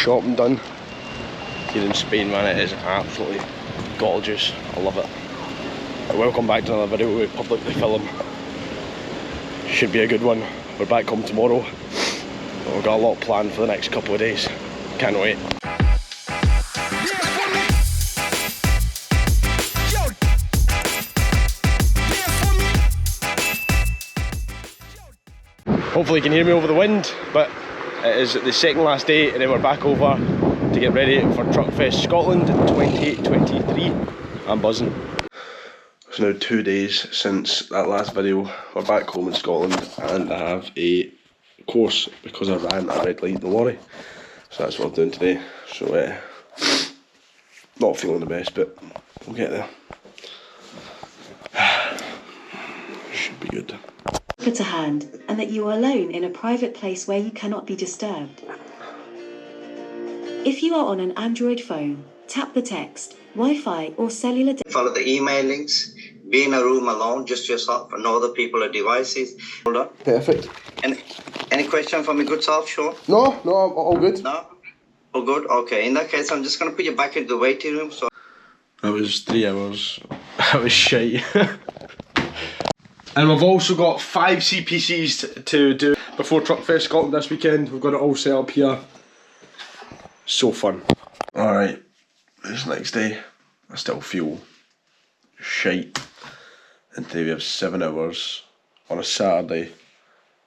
shopping done here in Spain, man. It is absolutely gorgeous. I love it. But welcome back to another video where we publicly film. Should be a good one. We're back home tomorrow. We've got a lot planned for the next couple of days. Can't wait. Hopefully you can hear me over the wind, but it is the second last day and then we're back over to get ready for Truckfest Scotland 2023. I'm buzzing. It's now 2 days since that last video. We're back home in Scotland and I have a course because I ran a red light in the lorry. So that's what I'm doing today. So not feeling the best, but we'll get there. Should be good. To hand, and that you are alone in a private place where you cannot be disturbed. If you are on an Android phone, tap the text, Wi-Fi or cellular. Follow the email links. Be in a room alone, just yourself, and no other people or devices. Hold on. Perfect. Any question for me, good self, Shaun? No, all good. No? All good? Okay, in that case, I'm just going to put you back into the waiting room. So that was 3 hours. That was shite. And we've also got 5 CPCs to do before Truckfest Scotland this weekend. We've got it all set up here. So fun. Alright, this next day, I still feel shite. And today we have 7 hours on a Saturday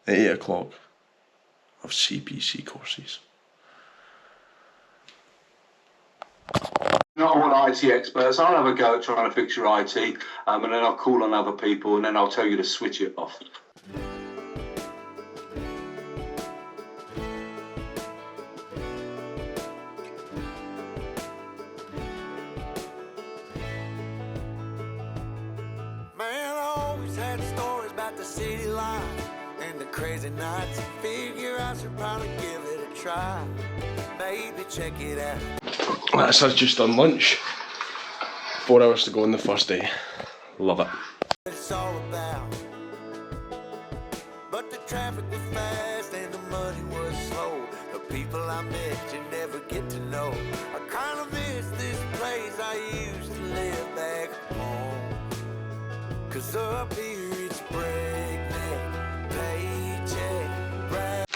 at 8 o'clock of CPC courses. Not all IT experts. I'll have a go at trying to fix your IT, and then I'll call on other people, and then I'll tell you to switch it off. Man, I always had stories about the city life and the crazy nights. Figure I should probably give it a try. Maybe check it out. That's us just done lunch. 4 hours to go on the first day. Love it. It's all about. But the traffic was fast and the money was slow. The people I met you never get to know. I kind of miss this place I used to live back home. Cause up here it's breakneck, paycheck, right.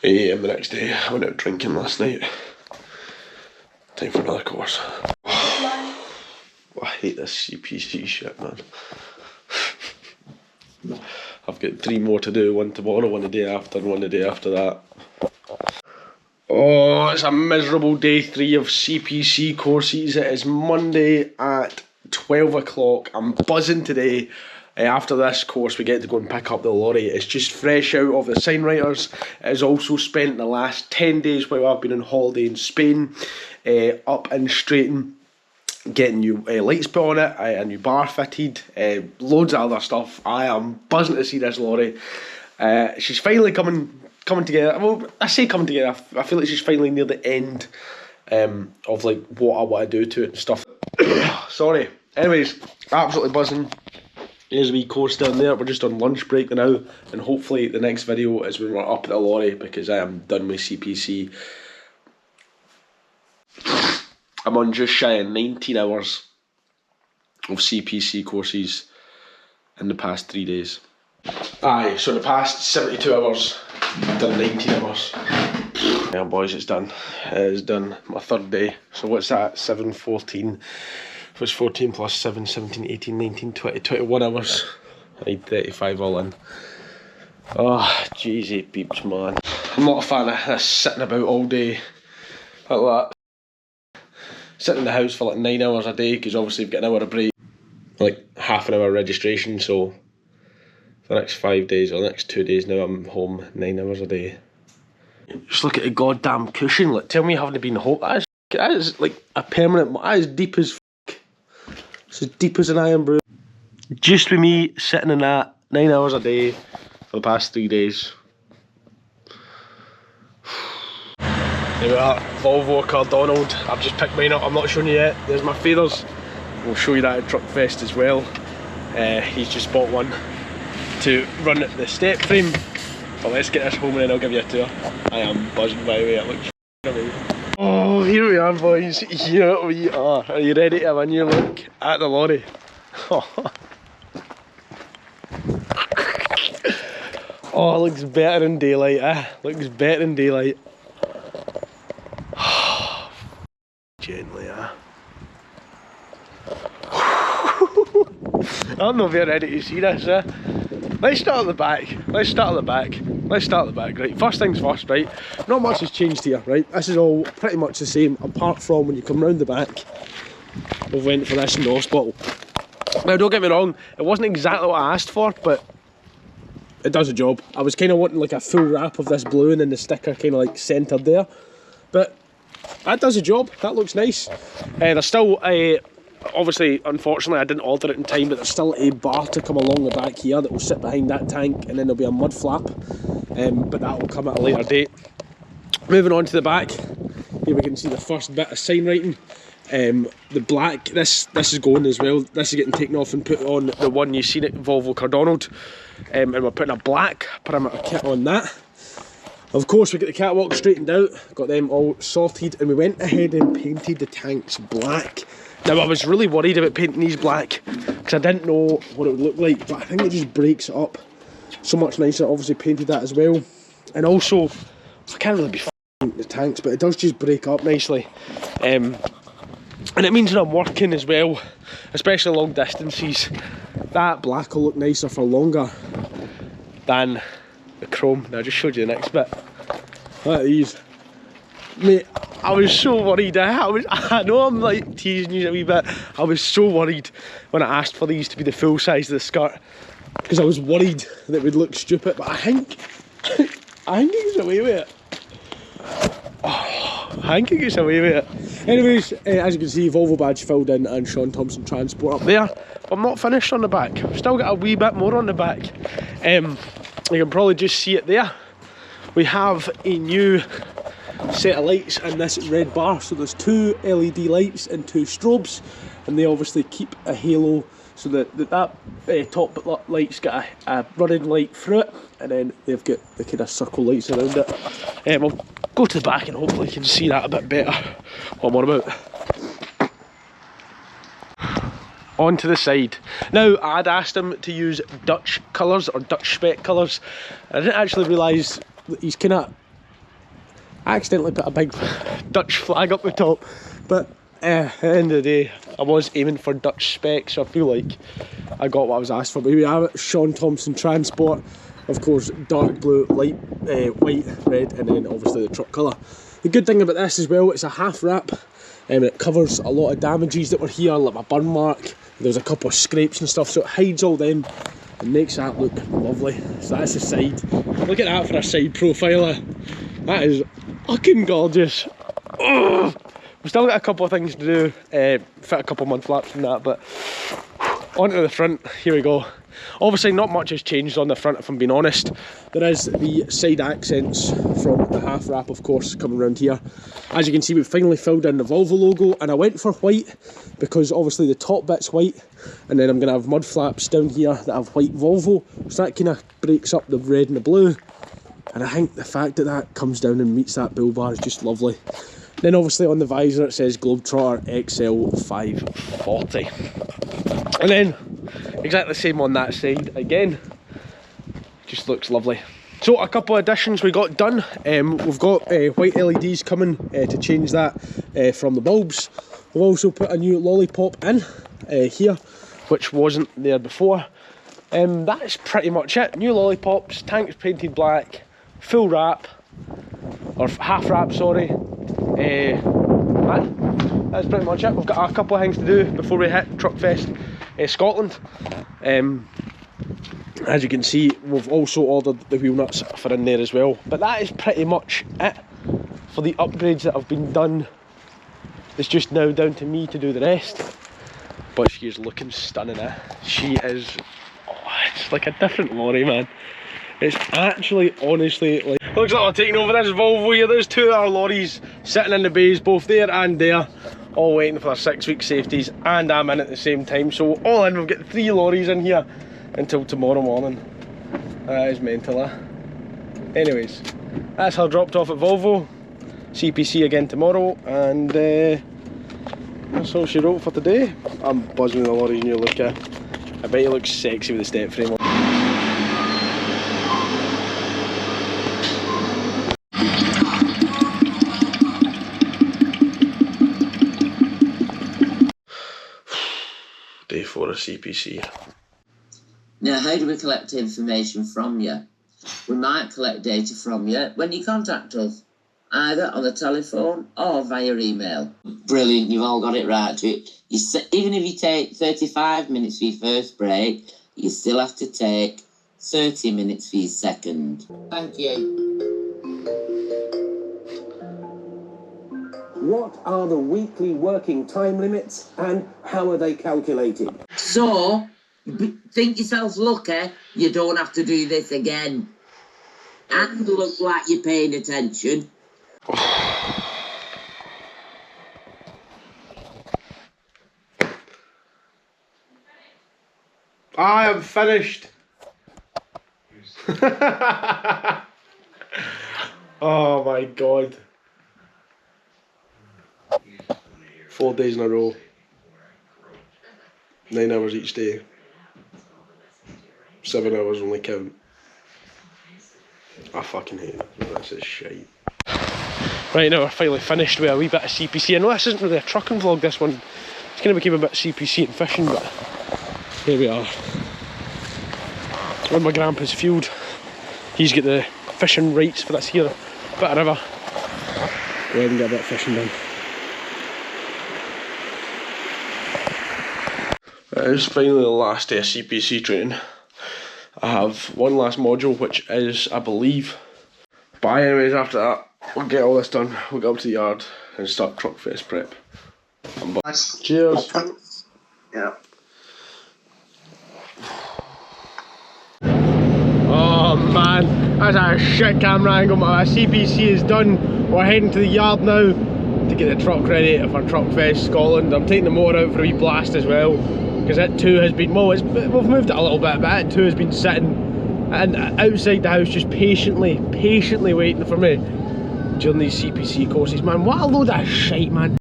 8 AM the next day. I went out drinking last night. Time for another course. I hate this CPC shit, man. I've got 3 more to do, 1 tomorrow, 1 the day after, and 1 the day after that. Oh, it's a miserable day 3 of CPC courses. It is Monday at 12 o'clock. I'm buzzing today. After this course we get to go and pick up the lorry. It's just fresh out of the Sign Writters. It has also spent the last 10 days while I've been on holiday in Spain up in Straighton, getting new lights put on it, a new bar fitted, loads of other stuff. I am buzzing to see this lorry. She's finally coming together. Well, I say coming together, I feel like she's finally near the end of like what I want to do to it and stuff. Sorry. Anyways, absolutely buzzing. There's a wee course down there. We're just on lunch break now, and hopefully the next video is when we're up at the lorry because I am done with CPC. I'm on just shy of 19 hours of CPC courses in the past 3 days. Aye, so in the past 72 hours, I've done 19 hours. Yeah boys, it's done. It is done. My 3rd day. So what's that? 7, 14. If it's 14 plus 7, 17, 18, 19, 20, 21 hours. I need 35 all in. Oh, jeezy peeps, man. I'm not a fan of this sitting about all day like that. Sitting in the house for like 9 hours a day, because obviously you've got an hour of break. Like half an hour registration, so for the next 5 days, or the next 2 days now, I'm home 9 hours a day. Just look at the goddamn cushion. Like, tell me you haven't been home. That is like a permanent, that is deep as f***. It's as deep as an iron brew. Just with me sitting in that 9 hours a day for the past 3 days. There we are, Volvo Cardonald. I've just picked mine up, I'm not showing you yet. There's my feathers. We'll show you that at Truckfest as well. He's just bought one to run the step frame. But let's get this home and then I'll give you a tour. I am buzzing by the way it looks. Oh, here we are, boys. Here we are. Are you ready to have a new look at the lorry? Oh, it looks better in daylight, eh? Looks better in daylight. Gently, eh? I don't know if you're ready to see this, eh? Let's start at the back. Let's start at the back. Let's start at the back, right? First things first, right? Not much has changed here, right? This is all pretty much the same, apart from when you come round the back, we've went for this NOS bottle. Now, don't get me wrong, it wasn't exactly what I asked for, but it does a job. I was kind of wanting like a full wrap of this blue and then the sticker kind of like centred there. But that does a job, that looks nice. There's still a, obviously, unfortunately I didn't order it in time, but there's still a bar to come along the back here that will sit behind that tank, and then there'll be a mud flap, but that will come at a later date. Moving on to the back, here we can see the first bit of sign writing. The black, this is going as well. This is getting taken off and put on the one you seen at Volvo Cardonald, and we're putting a black perimeter kit on that. Of course, we got the catwalk straightened out, got them all sorted, and we went ahead and painted the tanks black. Now, I was really worried about painting these black because I didn't know what it would look like, but I think it just breaks it up so much nicer. Obviously painted that as well, and also I can't really be f***ing the tanks, but it does just break up nicely, and it means when I'm working as well, especially long distances, that black will look nicer for longer than the chrome. Now I just showed you the next bit. Look at these. Mate, I was so worried. I know I'm like teasing you a wee bit. I was so worried when I asked for these to be the full size of the skirt, because I was worried that it would look stupid, but I think it gets away with it. Oh, I think it gets away with it. Anyways, as you can see, Volvo badge filled in and Shaun Thomson transport up there. But I'm not finished on the back. I've still got a wee bit more on the back. You can probably just see it there. We have a new set of lights and this red bar. So there's 2 LED lights and 2 strobes, and they obviously keep a halo, so that top light's got a running light through it, and then they've got the kind of circle lights around it. We'll go to the back and hopefully you can see that a bit better what I'm on about. On to the side. Now, I'd asked him to use Dutch colours or Dutch spec colours. I didn't actually realise that he's kind of accidentally put a big Dutch flag up the top, but at the end of the day I was aiming for Dutch spec, so I feel like I got what I was asked for. But here we have it, Shaun Thomson transport, of course, dark blue, light white, red, and then obviously the truck colour. The good thing about this as well, it's a half wrap, and it covers a lot of damages that were here, like my burn mark. There's a couple of scrapes and stuff, so it hides all them and makes that look lovely. So that's the side. Look at that for a side profiler. That is fucking gorgeous. Oh, we've still got a couple of things to do, fit a couple of mud flaps and that, but onto the front, here we go. Obviously not much has changed on the front, if I'm being honest. There is the side accents from the half wrap, of course, coming around here. As you can see, we've finally filled in the Volvo logo, and I went for white because obviously the top bit's white, and then I'm going to have mud flaps down here that have white Volvo, so that kind of breaks up the red and the blue. And I think the fact that that comes down and meets that bull bar is just lovely. Then obviously on the visor it says Globetrotter XL 540. And then exactly the same on that side again. Just looks lovely. So a couple of additions we got done. We've got white LEDs coming to change that from the bulbs. We've also put a new lollipop in here, which wasn't there before. That is pretty much it. New lollipops, tanks painted black, full wrap, or half wrap, sorry. That's pretty much it. We've got a couple of things to do before we hit Truckfest Scotland. As you can see, we've also ordered the wheel nuts for in there as well. But that is pretty much it for the upgrades that have been done. It's just now down to me to do the rest. But she is looking stunning, eh? She is, it's like a different lorry, man. It's actually, honestly, like, looks like we're taking over this Volvo here. There's 2 of our lorries sitting in the bays, both there and there, all waiting for their 6-week safeties, and I'm in at the same time. So all in, we've got 3 lorries in here until tomorrow morning. That is mental, eh? Anyways, that's her dropped off at Volvo. CPC again tomorrow, and that's all she wrote for today. I'm buzzing with the lorry's new look. I bet he looks sexy with the step frame on. Day 4 of CPC. Now, how do we collect information from you? We might collect data from you when you contact us, either on the telephone or via email. Brilliant, you've all got it right. Even if you take 35 minutes for your first break, you still have to take 30 minutes for your second. Thank you. What are the weekly working time limits and how are they calculated? So, think yourself lucky you don't have to do this again. And look like you're paying attention. I am finished. Oh my god. 4 days in a row. 9 hours each day. 7 hours only count. I fucking hate it. This is shite. Right, now we're finally finished with a wee bit of CPC. I know this isn't really a trucking vlog, this one. It's going to become a bit CPC and fishing, but here we are. On my grandpa's field. He's got the fishing rights for this here bit of river. We haven't got a bit of fishing done. It is finally the last day of CPC training. I have one last module, which is, I believe. But anyways, after that, we'll get all this done. We'll go up to the yard and start Truckfest prep. Cheers. Yeah. Oh man, that's a shit camera angle. My CPC is done. We're heading to the yard now to get the truck ready for Truckfest Scotland. I'm taking the motor out for a wee blast as well, because it too has been, well, we've moved it a little bit, but it too has been sitting and outside the house just patiently waiting for me during these CPC courses. Man, what a load of shite, man.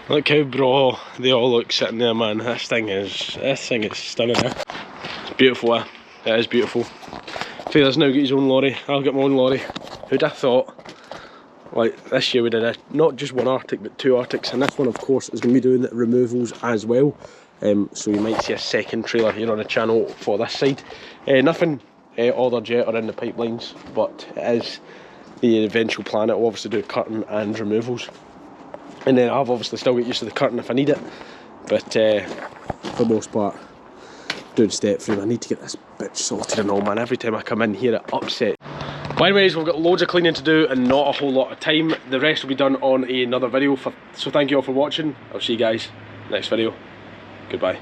Look how bro they all look sitting there, man. This thing is stunning, eh? It's beautiful, eh? It is beautiful. Taylor's now got his own lorry. I'll get my own lorry. Who'd have thought? Like, this year we did not just one Arctic but 2 Arctics, and this one of course is going to be doing the removals as well. So you might see a second trailer here on the channel for this side. Nothing ordered yet or in the pipelines, but it is the eventual plan. It will obviously do cutting and removals. And then I've obviously still got used to the cutting if I need it, but for the most part, doing step frame. I need to get this bitch sorted and all, man. Every time I come in here it upsets. But anyways, we've got loads of cleaning to do and not a whole lot of time. The rest will be done on another video. So thank you all for watching. I'll see you guys next video. Goodbye.